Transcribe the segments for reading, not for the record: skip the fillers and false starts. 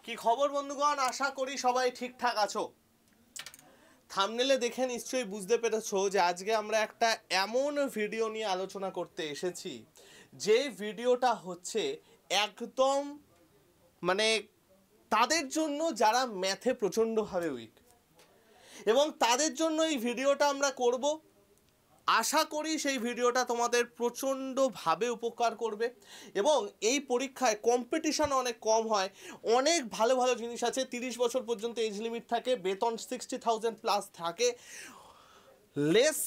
কি খবর বন্ধুগণ, আশা করি সবাই ঠিকঠাক আছো। থাম্বনেলে দেখে নিশ্চয়ই বুঝতে পেরেছো যে আজকে আমরা একটা এমন ভিডিও নিয়ে আলোচনা করতে এসেছি যে ভিডিওটা হচ্ছে একদম মানে তাদের জন্য যারা ম্যাথে প্রচণ্ডভাবে উইক, এবং তাদের জন্য এই ভিডিওটা আমরা করব। আশা করি সেই ভিডিওটা তোমাদের প্রচণ্ডভাবে উপকার করবে এবং এই পরীক্ষায় কম্পিটিশন অনেক কম হয়, অনেক ভালো ভালো জিনিস আছে। 30 বছর পর্যন্ত এজ লিমিট থাকে, বেতন 60,000 প্লাস থাকে, লেস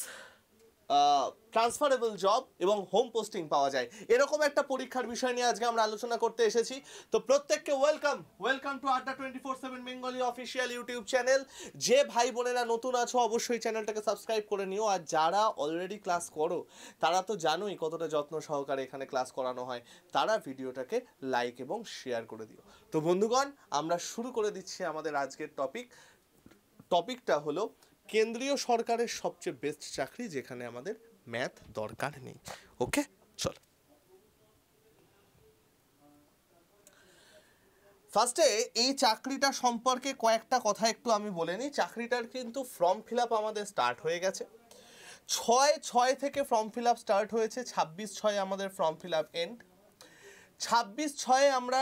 ট্রান্সফারেবল জব এবং হোম পোস্টিং পাওয়া যায়। এরকম একটা পরীক্ষার বিষয় নিয়ে আজকে আমরা আলোচনা করতে এসেছি। তো প্রত্যেককে ওয়েলকাম টু আড্ডা 24/7 বেঙ্গলি অফিসিয়াল ইউটিউব চ্যানেল। যে ভাই বোনেরা নতুন আছো অবশ্যই চ্যানেলটাকে সাবস্ক্রাইব করে নিও, আর যারা অলরেডি ক্লাস করো তারা তো জানোই কতটা যত্ন সহকারে এখানে ক্লাস করানো হয়, তারা ভিডিওটাকে লাইক এবং শেয়ার করে দিও। তো বন্ধুগণ, আমরা শুরু করে দিচ্ছি আমাদের আজকের টপিকটা হলো কেন্দ্রীয় সরকারের সবচেয়ে বেস্ট চাকরি যেখানে আমাদের ম্যাথ দরকার নেই। ওকে, চল। ফার্স্টে এই চাকরিটা সম্পর্কে কয়েকটা কথা একটু আমি বলে নিই। চাকরিটার কিন্তু ফর্ম ফিল আপ আমাদের স্টার্ট হয়ে গেছে। 6/6 থেকে ফর্ম ফিল আপ স্টার্ট হয়েছে, 26/6 আমাদের ফর্ম ফিল আপ এন্ড। 26/6 আমরা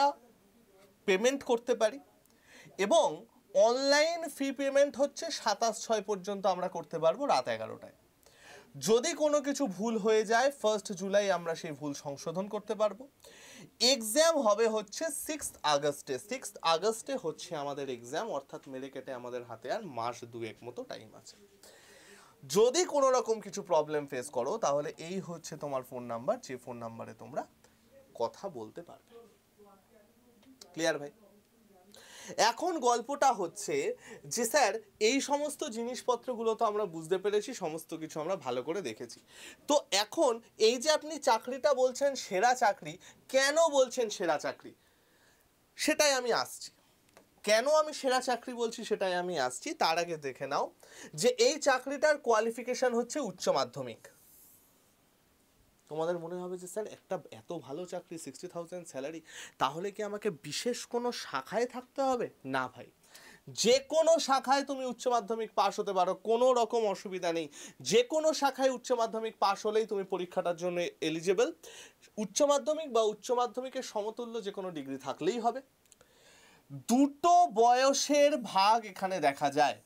পেমেন্ট করতে পারি এবং অনলাইন ফি পেমেন্ট হচ্ছে 27/6 পর্যন্ত আমরা করতে পারবো রাত 11টায়। যদি কোনো কিছু ভুল হয়ে যায় 1 জুলাই আমরা সেই ভুল সংশোধন করতে পারবো। এক্সাম হবে হচ্ছে 6 আগস্টে। 6 আগস্টে হচ্ছে আমাদের এক্সাম, অর্থাৎ মেরে কেটে আমাদের হাতে আর মাস 2 মতো টাইম আছে। যদি কোনো রকম কিছু প্রবলেম ফেস করো তাহলে এই হচ্ছে তোমার ফোন নাম্বার, যে ফোন নাম্বারে তোমরা কথা বলতে পারবে। ক্লিয়ার ভাই? এখন গল্পটা হচ্ছে যে স্যার এই সমস্ত জিনিসপত্রগুলো তো আমরা বুঝতে পেরেছি, সমস্ত কিছু আমরা ভালো করে দেখেছি। তো এখন এই যে আপনি চাকরিটা বলছেন সেরা চাকরি, কেন বলছেন সেরা চাকরি সেটাই আমি আসছি। কেন আমি সেরা চাকরি বলছি সেটাই আমি আসছি। তার আগে দেখে নাও যে এই চাকরিটার কোয়ালিফিকেশন হচ্ছে উচ্চ মাধ্যমিক। তোমাদের মনে হবে যে স্যার একটা এত ভালো চাকরি, 60,000 স্যালারি, তাহলে কি আমাকে বিশেষ কোনো শাখায় থাকতে হবে? না ভাই, যে কোনো শাখায় তুমি উচ্চ মাধ্যমিক পাশ হতে পারো, কোনো রকম অসুবিধা নেই। যে কোনো শাখায় উচ্চ মাধ্যমিক পাশ হলেই তুমি পরীক্ষাটার জন্য এলিজেবল। উচ্চ মাধ্যমিক বা উচ্চ মাধ্যমিকের সমতুল্য যে কোনো ডিগ্রি থাকলেই হবে। দুটো বয়সের ভাগ এখানে দেখা যায়।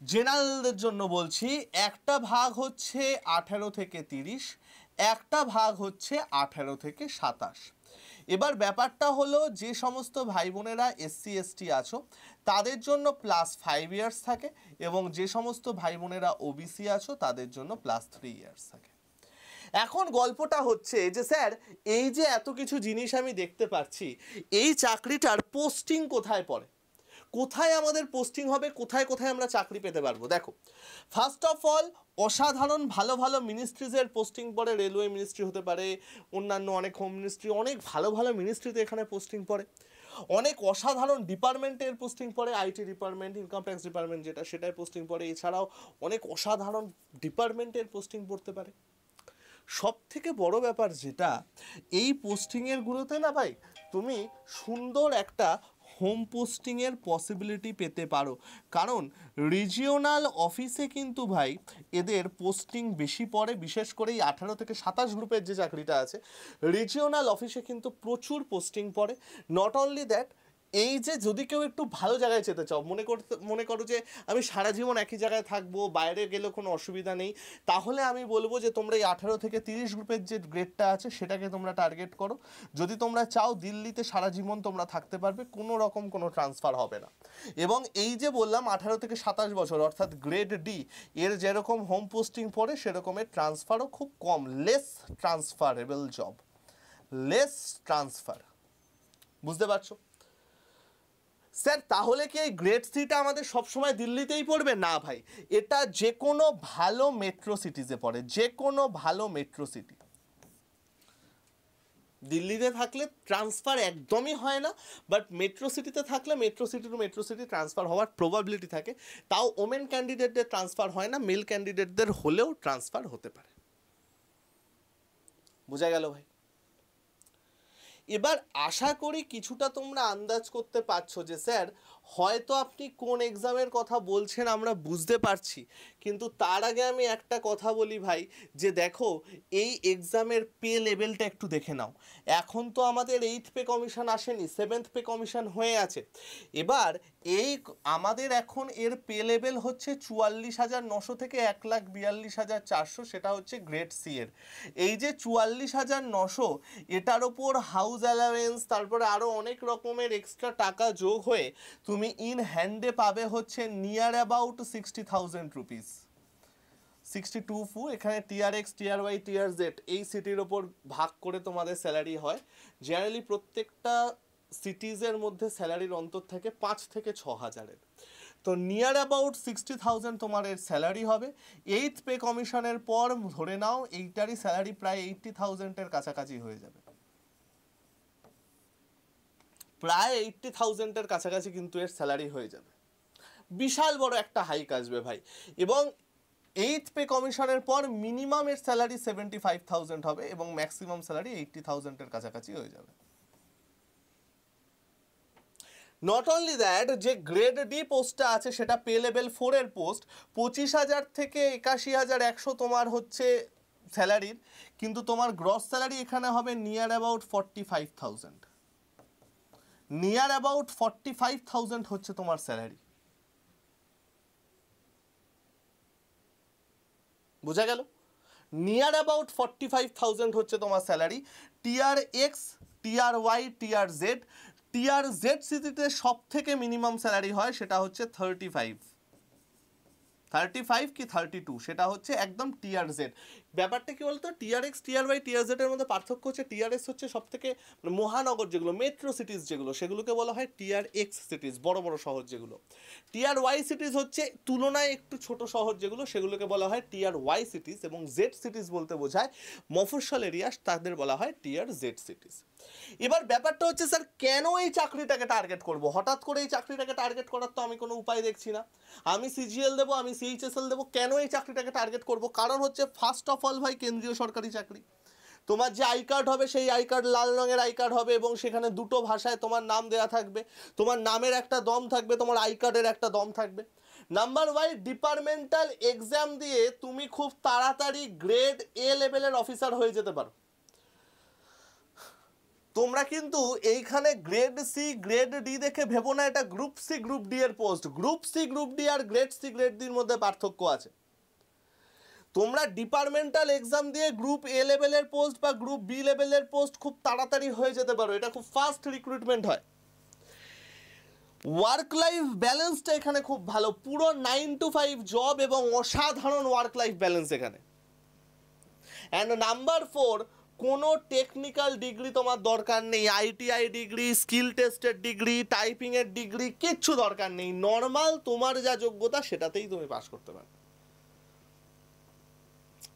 জেনারেলদের জন্য বলছি, একটা ভাগ হচ্ছে 18 থেকে 30, একটা ভাগ হচ্ছে 18 থেকে 27। এবার ব্যাপারটা হলো যে সমস্ত ভাই বোনেরা SC ST আছো তাদের জন্য +5 ইয়ার্স থাকে, এবং যে সমস্ত ভাই বোনেরা OBC আছো তাদের জন্য +3 ইয়ার্স থাকে। এখন গল্পটা হচ্ছে যে স্যার এই যে এত কিছু জিনিস আমি দেখতে পাচ্ছি, এই চাকরিটার পোস্টিং কোথায় পড়ে, কোথায় আমাদের পোস্টিং হবে, কোথায় কোথায় আমরা চাকরি পেতে পারবো? দেখো, ফার্স্ট অফ অল অসাধারণ ভালো ভালো মিনিস্ট্রিজের পোস্টিং পড়ে। রেলওয়ে মিনিস্ট্রি হতে পারে, অন্যান্য অনেক হোম মিনিস্ট্রি, অনেক ভালো ভালো মিনিস্ট্রিতে এখানে পোস্টিং পড়ে। অনেক অসাধারণ ডিপার্টমেন্টের পোস্টিং পড়ে, IT department, income tax department যেটা, সেটাই পোস্টিং পড়ে। এছাড়াও অনেক অসাধারণ ডিপার্টমেন্টের পোস্টিং পড়তে পারে। সব থেকে বড় ব্যাপার যেটা, এই পোস্টিংয়েরগুলোতে না ভাই তুমি সুন্দর একটা হোম পোস্টিংয়ের পসিবিলিটি পেতে পারো, কারণ রিজিওনাল অফিসে কিন্তু ভাই এদের পোস্টিং বেশি পড়ে। বিশেষ করে এই 18 থেকে 27 গ্রুপের যে চাকরিটা আছে, রিজিওনাল অফিসে কিন্তু প্রচুর পোস্টিং পড়ে। নট অনলি দ্যাট, এই যে যদি কেউ একটু ভালো জায়গায় যেতে চাও, মনে করো যে আমি সারা জীবন একই জায়গায় থাকবো, বাইরে গেলেও কোনো অসুবিধা নেই, তাহলে আমি বলবো যে তোমরা এই 18 থেকে 30 গ্রুপের যে গ্রেডটা আছে সেটাকে তোমরা টার্গেট করো। যদি তোমরা চাও দিল্লিতে সারা জীবন তোমরা থাকতে পারবে, কোনো রকম কোনো ট্রান্সফার হবে না। এবং এই যে বললাম 18 থেকে 27 বছর অর্থাৎ গ্রেড ডি, এর যেরকম হোম পোস্টিং পড়ে সেরকমের ট্রান্সফারও খুব কম। Less transferable job, less transfer. বুঝতে পারছো স্যার? তাহলে কি এই গ্রেড সিটা আমাদের সবসময় দিল্লিতেই পড়বে? না ভাই, এটা যে কোনো ভালো মেট্রো সিটিজে পড়ে, যে কোনো ভালো মেট্রো সিটি। দিল্লিতে থাকলে ট্রান্সফার একদমই হয় না, বাট মেট্রো সিটিতে থাকলে metro city to metro city transfer হওয়ার প্রবাবিলিটি থাকে। তাও ওমেন ক্যান্ডিডেটদের ট্রান্সফার হয় না, মেল ক্যান্ডিডেটদের হলেও ট্রান্সফার হতে পারে। বোঝা গেল ভাই? এবার আশা করি কিছুটা তোমরা আন্দাজ করতে পারছো যে স্যার হয়তো আপনি কোন এক্সামের কথা বলছেন আমরা বুঝতে পারছি, কিন্তু তার আগে আমি একটা কথা বলি ভাই, যে দেখো এই এক্সামের পে লেভেলটা একটু দেখে নাও। এখন তো আমাদের 8th পে কমিশন আসেনি, 7th পে কমিশন হয়ে আছে। এবার এই আমাদের এখন এর পে লেভেল হচ্ছে 44,900 থেকে 1,42,400, সেটা হচ্ছে গ্রেড সি এর। এই যে 44,900 এটার ওপর হাউস অ্যালাওয়েন্স তারপরে আরও অনেক রকমের এক্সট্রা টাকা যোগ হয়ে তুমি ইন হ্যান্ডে পাবে হচ্ছে নিয়ার অ্যাবাউট 60,000 রুপিস। 62 ফু এখানে টিআরএক্স, টিআরওয়াই, টিআরজেড এই সিটির ওপর ভাগ করে তোমাদের স্যালারি হয়। জেনারেলি প্রত্যেকটা সিটিজের মধ্যে স্যালারির অন্তর থাকে 5 থেকে 6,000-এর। তো নিয়ার অ্যাবাউট 60,000 তোমার এর স্যালারি হবে। 8th পে কমিশনের পর ধরে নাও এইটারই স্যালারি প্রায় 80,000-এর কাছাকাছি হয়ে যাবে, প্রায় 80,000-এর কাছাকাছি কিন্তু এর স্যালারি হয়ে যাবে। বিশাল বড় একটা হাইক আসবে ভাই। এবং 8th পে কমিশনের পর মিনিমাম এর স্যালারি 75,000 হবে এবং ম্যাক্সিমাম স্যালারি 80,000-এর কাছাকাছি হয়ে যাবে। নট অনলি দ্যাট, যে গ্রেড ডি পোস্টটা আছে সেটা পে লেভেল 4 এর পোস্ট, 25,000 থেকে 81,100 তোমার হচ্ছে স্যালারির, কিন্তু তোমার গ্রস স্যালারি এখানে হবে নিয়ার অ্যাবাউট 45,000। নিয়ার অ্যাবাউট 45,000 হচ্ছে তোমার স্যালারি। বোঝা গেল? নিয়ার অ্যাবাউট 45,000 হচ্ছে তোমার salary. Tier X, tier Y, tier Z, tier Z সিটিতে সব থেকে মিনিমাম স্যালারি হয় সেটা হচ্ছে 35 কি 32, সেটা হচ্ছে একদম টিআর জেড। ব্যাপারটা কি বলতো, tier X, tier Y, tier Z এর মধ্যে পার্থক্য হচ্ছে টিআরএস হচ্ছে সব থেকে মহানগর যেগুলো, মেট্রো সিটিজ যেগুলো, সেগুলোকে বলা হয় টিআর এক্স সিটিজ, বড় বড় শহর যেগুলো। টিআর ওয়াই সিটিজ হচ্ছে তুলনায় একটু ছোট শহর যেগুলো, সেগুলোকে বলা হয় টিআর ওয়াই সিটিজ। এবং জেড সিটিজ বলতে বোঝায় মফস্বল এরিয়া, তাদের বলা হয় টিআর জেড সিটিজ। এবার ব্যাপারটা হচ্ছে স্যার কেন এই চাকরিটাকে টার্গেট করব? হঠাৎ করে এই চাকরিটাকে টার্গেট করার তো আমি কোনো উপায় দেখছি না। আমি সিজিএল দেবো, আমি সিএইচএসএল দেবো, কেন এই চাকরিটাকে টার্গেট করব? কারণ হচ্ছে ফার্স্ট অফ অল ভাই কেন্দ্রীয় সরকারি চাকরি। তোমার যে আই কার্ড হবে সেই আই কার্ড লাল রঙের আই কার্ড হবে এবং সেখানে দুটো ভাষায় তোমার নাম দেওয়া থাকবে। তোমার নামের একটা দম থাকবে, তোমার আই কার্ডের একটা দম থাকবে। নাম্বার ওয়াই, ডিপার্টমেন্টাল এক্সাম দিয়ে তুমি খুব তাড়াতাড়ি গ্রেড এ লেভেলের অফিসার হয়ে যেতে পারো। তোমরা কিন্তু এইখানে গ্রেড সি গ্রেড ডি দেখে ভেবো না এটা গ্রুপ সি গ্রুপ ডি এর post. Group C group D আর গ্রেড সি গ্রেড ডির মধ্যে পার্থক্য আছে। তোমরা ডিপার্টমেন্টাল এক্সাম দিয়ে গ্রুপ এ লেভেলের পোস্ট বা গ্রুপ বি লেভেলের পোস্ট খুব তাড়াতাড়ি হয়ে যেতে পারো, এটা খুব ফাস্ট রিক্রুটমেন্ট হয়। ওয়ার্ক লাইফ ব্যালেন্সটা এখানে খুব ভালো, পুরো 9 to 5 জব এবং অসাধারণ ওয়ার্ক লাইফ ব্যালেন্স এখানে। অ্যান্ড নাম্বার 4, কোনো টেকনিক্যাল ডিগ্রি তোমার দরকার নেই, আইটিআই ডিগ্রি, স্কিল টেস্টের ডিগ্রি, টাইপিংয়ের ডিগ্রি কিচ্ছু দরকার নেই। নর্মাল তোমার যা যোগ্যতা সেটাতেই তুমি পাস করতে পারবে।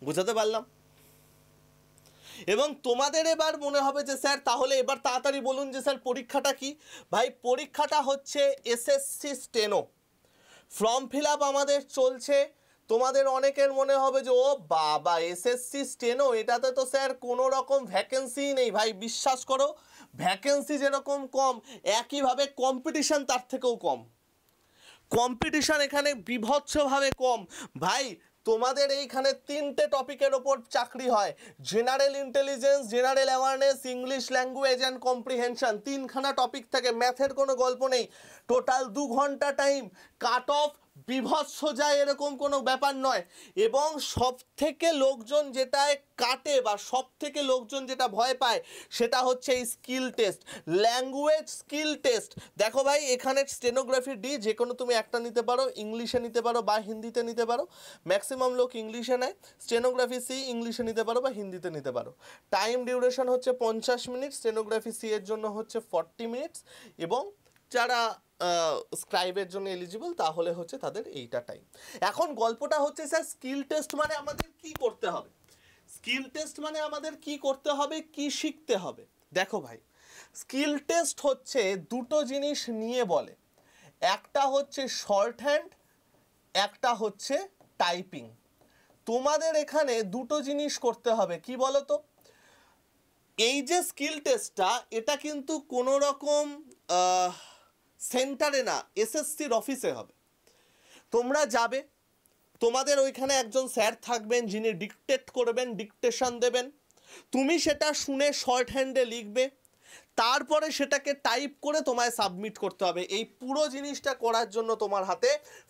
বুঝাতে পারলাম? এবং তোমাদের এবার মনে হবে যে স্যার তাহলে এবার তাড়াতাড়ি বলুন যে স্যার পরীক্ষাটা কি? ভাই পরীক্ষাটা হচ্ছে SSC steno. Form fill up আমাদের চলছে। তোমাদের অনেকের মনে হবে যে ও বাবা এসএসসি স্টেনো, এটাতে তো স্যার কোনো রকম ভ্যাকেন্সি নেই। ভাই বিশ্বাস করো, ভ্যাকেন্সি যেরকম কম একইভাবে কম্পিটিশন তার থেকেও কম। কম্পিটিশন এখানে বিভৎসভাবে কম। ভাই তোমাদের এইখানে 3টে টপিকের ওপর চাকরি হয়, general intelligence, general awareness, English language and comprehension, 3খানা টপিক থাকে। ম্যাথের কোনো গল্প নেই। টোটাল 2 ঘন্টা টাইম, কাট অফ বিভৎস যায় এরকম কোনো ব্যাপার নয়। এবং সব থেকে লোকজন যেটায় কাটে বা সব থেকে লোকজন যেটা ভয় পায় সেটা হচ্ছে এই skill test, language skill test. দেখো ভাই এখানে স্টেনোগ্রাফি ডি যে কোনো তুমি একটা নিতে পারো, ইংলিশে নিতে পারো বা হিন্দিতে নিতে পারো। ম্যাক্সিমাম লোক ইংলিশে নেয়। স্টেনোগ্রাফি সি ইংলিশে নিতে পারো বা হিন্দিতে নিতে পারো। টাইম ডিউরেশন হচ্ছে 50 মিনিট, স্টেনোগ্রাফি সি এর জন্য হচ্ছে 40 মিনিটস এবং যারা স্ক্রাইবের জন্য এলিজিবল তাহলে হচ্ছে তাদের এইটা টাইম। এখন গল্পটা হচ্ছে স্যার স্কিল টেস্ট মানে আমাদের কি করতে হবে? স্কিল টেস্ট মানে আমাদের কি করতে হবে, কি শিখতে হবে? দেখো ভাই স্কিল টেস্ট হচ্ছে দুটো জিনিস নিয়ে বলে, একটা হচ্ছে শর্ট হ্যান্ড, একটা হচ্ছে টাইপিং। তোমাদের এখানে দুটো জিনিস করতে হবে, কি বলো তো? এই যে স্কিল টেস্টটা, এটা কিন্তু কোনো রকম সেন্টারে না, এসএসসির অফিসে হবে। তোমরা যাবে, তোমাদের ওইখানে একজন স্যার থাকবেন যিনি ডিকটেট করবেন, ডিকটেশন দেবেন, তুমি সেটা শুনে শর্ট হ্যান্ডে লিখবে, তারপরে সেটাকে টাইপ করে তোমায় সাবমিট করতে হবে। এই পুরো জিনিসটা করার জন্য তোমার হাতে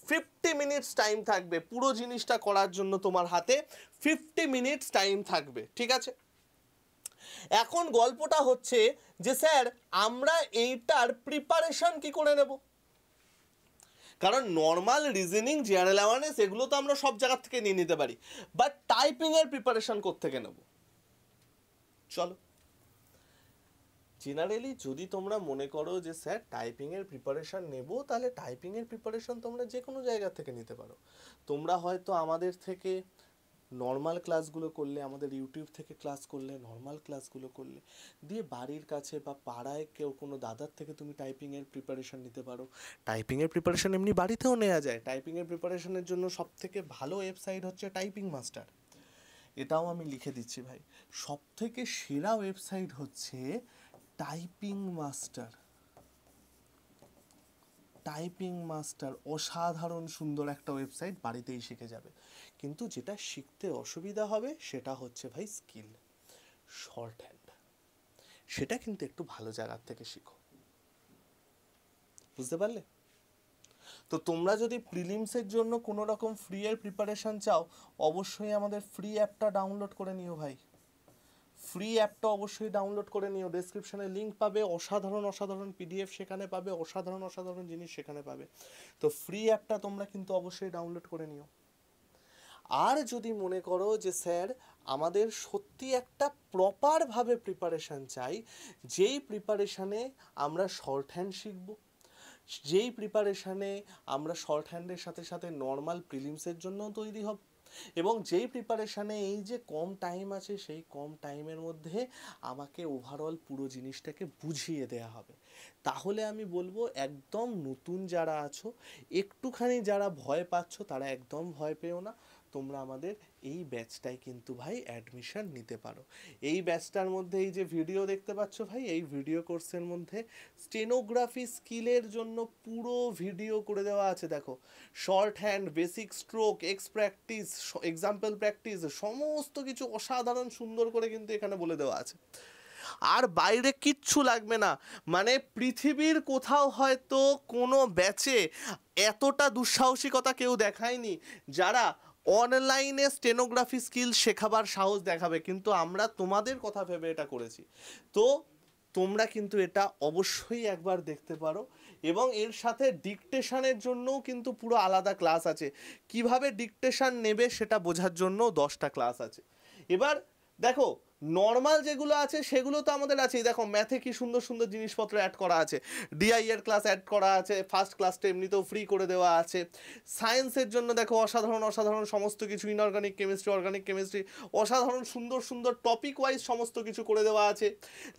50 মিনিটস টাইম থাকবে। পুরো জিনিসটা করার জন্য তোমার হাতে 50 মিনিটস টাইম থাকবে, ঠিক আছে? এখন গল্পটা হচ্ছে যে স্যার আমরা এইটার প্রিপারেশন কি করে নেব? কারণ নর্মাল রিজনিং, জেনারেল অ্যাওয়ারনেস এগুলো তো আমরা সব জায়গা থেকে নিয়ে নিতে পারি, বাট টাইপিং এর প্রিপারেশন কোত্থেকে নেব? চলো, জেনারেলি যদি তোমরা মনে করো যে স্যার টাইপিংয়ের প্রিপারেশান নেব, তাহলে টাইপিংয়ের প্রিপারেশান তোমরা যে কোনো জায়গা থেকে নিতে পারো। তোমরা হয়তো আমাদের থেকে নর্মাল ক্লাসগুলো করলে, আমাদের ইউটিউব থেকে ক্লাস করলে, নর্মাল ক্লাসগুলো করলে, দিয়ে বাড়ির কাছে বা পাড়ায় কেউ কোনো দাদার থেকে তুমি টাইপিংয়ের প্রিপারেশান নিতে পারো। টাইপিংয়ের প্রিপারেশান এমনি বাড়িতেও নেওয়া যায়। টাইপিংয়ের প্রিপারেশানের জন্য সবথেকে ভালো ওয়েবসাইট হচ্ছে টাইপিং মাস্টার। এটাও আমি লিখে দিচ্ছি ভাই, সবথেকে সেরা ওয়েবসাইট হচ্ছে টাইপিং মাস্টার। টাইপিং মাস্টার অসাধারণ সুন্দর একটা ওয়েবসাইট, বাড়িতেই শিখে যাবে। কিন্তু যেটা শিখতে অসুবিধা হবে সেটা হচ্ছে ভাই স্কিল, শর্ট হ্যান্ড। সেটা কিন্তু একটু ভালো জায়গার থেকে শিখো, বুঝতে পারলে? তো তোমরা যদি প্রিলিমসের জন্য কোনো রকম ফ্রি এর প্রিপারেশন চাও, অবশ্যই আমাদের ফ্রি অ্যাপটা ডাউনলোড করে নিও ভাই। ফ্রি অ্যাপটা অবশ্যই ডাউনলোড করে নিও, ডেসক্রিপশনে লিঙ্ক পাবে, অসাধারণ অসাধারণ পিডিএফ সেখানে পাবে, অসাধারণ অসাধারণ জিনিস সেখানে পাবে। তো ফ্রি অ্যাপটা তোমরা কিন্তু অবশ্যই ডাউনলোড করে নিও। আর যদি মনে করো যে স্যার আমাদের সত্যি একটা প্রপারভাবে প্রিপারেশান চাই, যেই প্রিপারেশানে আমরা শর্ট হ্যান্ড শিখব, যেই প্রিপারেশানে আমরা শর্ট হ্যান্ডের সাথে সাথে নর্মাল প্রিলিমসের জন্যও তৈরি হব, এবং যেই প্রিপারেশানে এই যে কম টাইম আছে সেই কম টাইমের মধ্যে আমাকে ওভারঅল পুরো জিনিসটাকে বুঝিয়ে দেয়া হবে, তাহলে আমি বলবো একদম নতুন যারা আছো, একটুখানি যারা ভয় পাচ্ছ, তারা একদম ভয় পেও না। তোমরা আমাদের এই ব্যাচটাই কিন্তু ভাই অ্যাডমিশন নিতে পারো। এই ব্যাচটার মধ্যে এই যে ভিডিও দেখতে পাচ্ছ ভাই, এই ভিডিও কোর্সের মধ্যে স্টেনোগ্রাফি স্কিলের জন্য পুরো ভিডিও করে দেওয়া আছে। দেখো, short hand, basic stroke, x practice, example practice, সমস্ত কিছু অসাধারণ সুন্দর করে কিন্তু এখানে বলে দেওয়া আছে। আর বাইরে কিচ্ছু লাগবে না, মানে পৃথিবীর কোথাও হয়তো কোনো ব্যাচে এতটা দুঃসাহসিকতা কেউ দেখায়নি যারা অনলাইনে স্টেনোগ্রাফি স্কিল শেখাবার সাহস দেখাবে, কিন্তু আমরা তোমাদের কথা ভেবে এটা করেছি। তো তোমরা কিন্তু এটা অবশ্যই একবার দেখতে পারো, এবং এর সাথে ডিকটেশনের জন্যও কিন্তু পুরো আলাদা ক্লাস আছে। কিভাবে ডিকটেশন নেবে সেটা বোঝার জন্য 10টা ক্লাস আছে। এবার দেখো, নর্মাল যেগুলো আছে সেগুলো তো আমাদের আছেই। দেখো ম্যাথে কি সুন্দর সুন্দর জিনিসপত্র অ্যাড করা আছে, ডিআই এর ক্লাস অ্যাড করা আছে, ফার্স্ট ক্লাসটা এমনিতেও ফ্রি করে দেওয়া আছে। সায়েন্সের জন্য দেখো অসাধারণ অসাধারণ সমস্ত কিছু, ইনঅর্গানিক কেমিস্ট্রি, অর্গানিক কেমিস্ট্রি, অসাধারণ সুন্দর সুন্দর টপিক ওয়াইজ সমস্ত কিছু করে দেওয়া আছে।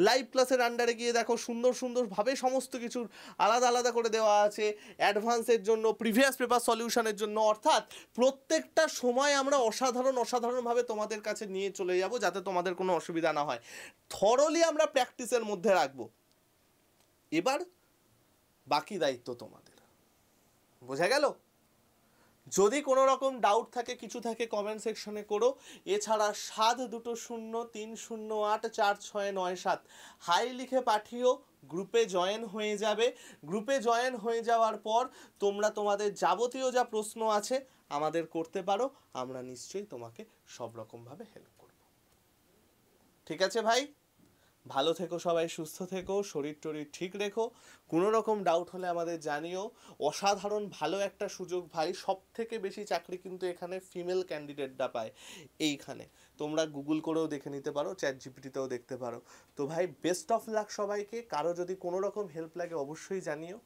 লাইভ ক্লাসের আন্ডারে গিয়ে দেখো সুন্দর সুন্দরভাবে সমস্ত কিছুর আলাদা আলাদা করে দেওয়া আছে। অ্যাডভান্সের জন্য, প্রিভিয়াস পেপার সলিউশনের জন্য, অর্থাৎ প্রত্যেকটা সময় আমরা অসাধারণ অসাধারণভাবে তোমাদের কাছে নিয়ে চলে যাব, যাতে তোমাদের কোনো অসুবিধা না হয়। থরলি আমরা প্র্যাকটিসের মধ্যে রাখবো। এবার বাকি দায়িত্ব তোমাদের, বোঝা গেল? যদি কোনো রকম ডাউট থাকে, কিছু থাকে, কমেন্ট সেকশনে করো। এছাড়া 722080846997 হাই লিখে পাঠিও, গ্রুপে জয়েন হয়ে যাবে। গ্রুপে জয়েন হয়ে যাওয়ার পর তোমরা তোমাদের যাবতীয় যা প্রশ্ন আছে আমাদের করতে পারো, আমরা নিশ্চয়ই তোমাকে সব রকমভাবে হেল্প করব। ঠিক আছে ভাই, ভালো থেকো সবাই, সুস্থ থেকো, শরীর টরীর ঠিক রেখো। কোনো রকম ডাউট হলে আমাদের জানিও। অসাধারণ ভালো একটা সুযোগ ভাই, সব থেকে বেশি চাকরি কিন্তু এখানে ফিমেল ক্যান্ডিডেটরা পায়। এইখানে তোমরা গুগল করেও দেখে নিতে পারো, চ্যাট জিপিটিতেও দেখতে পারো। তো ভাই বেস্ট অফ লাক সবাইকে। কারো যদি কোনো রকম হেল্প লাগে অবশ্যই জানিও।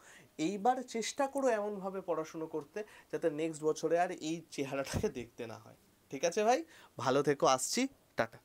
এইবার চেষ্টা করো এমনভাবে পড়াশুনো করতে যাতে নেক্সট বছরে আর এই চেহারাটাকে দেখতে না হয়। ঠিক আছে ভাই, ভালো থেকো, আসছি, টাটা।